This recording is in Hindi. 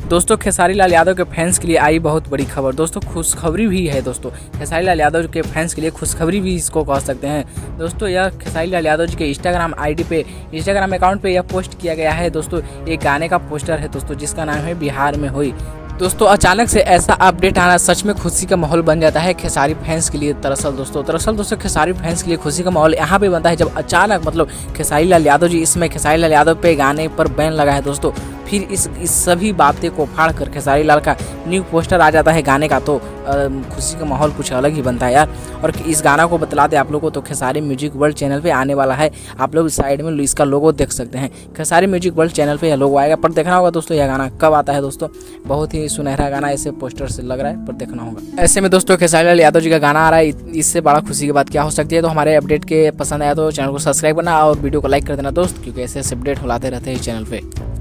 दोस्तों खेसारी लाल यादव के फैंस के लिए आई बहुत बड़ी खबर। दोस्तों खुशखबरी भी है। दोस्तों खेसारी लाल यादव के फैंस के लिए खुशखबरी भी इसको कह सकते हैं। दोस्तों यह खेसारी लाल यादव जी के इंस्टाग्राम अकाउंट पे यह पोस्ट किया गया है। दोस्तों एक गाने का पोस्टर है दोस्तों, जिसका नाम है बिहार में हुई। दोस्तों अचानक से ऐसा अपडेट आना सच में खुशी का माहौल बन जाता है खेसारी फैंस के लिए। दरअसल दोस्तों खेसारी फैंस के लिए खुशी का माहौल यहाँ पे बनता है जब अचानक खेसारी लाल यादव जी इसमें खेसारी लाल यादव पे गाने पर बैन लगा है दोस्तों। फिर इस सभी बातें को फाड़ कर खेसारी लाल का न्यू पोस्टर आ जाता है गाने का, तो खुशी का माहौल कुछ अलग ही बनता है यार। और इस गाना को बतला दे आप लोगों को, तो खेसारी म्यूजिक वर्ल्ड चैनल पे आने वाला है। आप लोग साइड में इसका लोगो देख सकते हैं, खेसारी म्यूजिक वर्ल्ड चैनल पे यह लोगो आएगा। पर देखना होगा दोस्तों यह गाना कब आता है। दोस्तों बहुत ही सुनहरा गाना ऐसे पोस्टर से लग रहा है, पर देखना होगा। ऐसे में दोस्तों खेसारी लाल यादव जी का गाना आ रहा है, इससे बड़ा खुशी की बात क्या हो सकती है। तो हमारे अपडेट के पसंद आया तो चैनल को सब्सक्राइब करना और वीडियो को लाइक कर देना दोस्त, क्योंकि ऐसे अपडेट होलाते रहते हैं इस चैनल पे।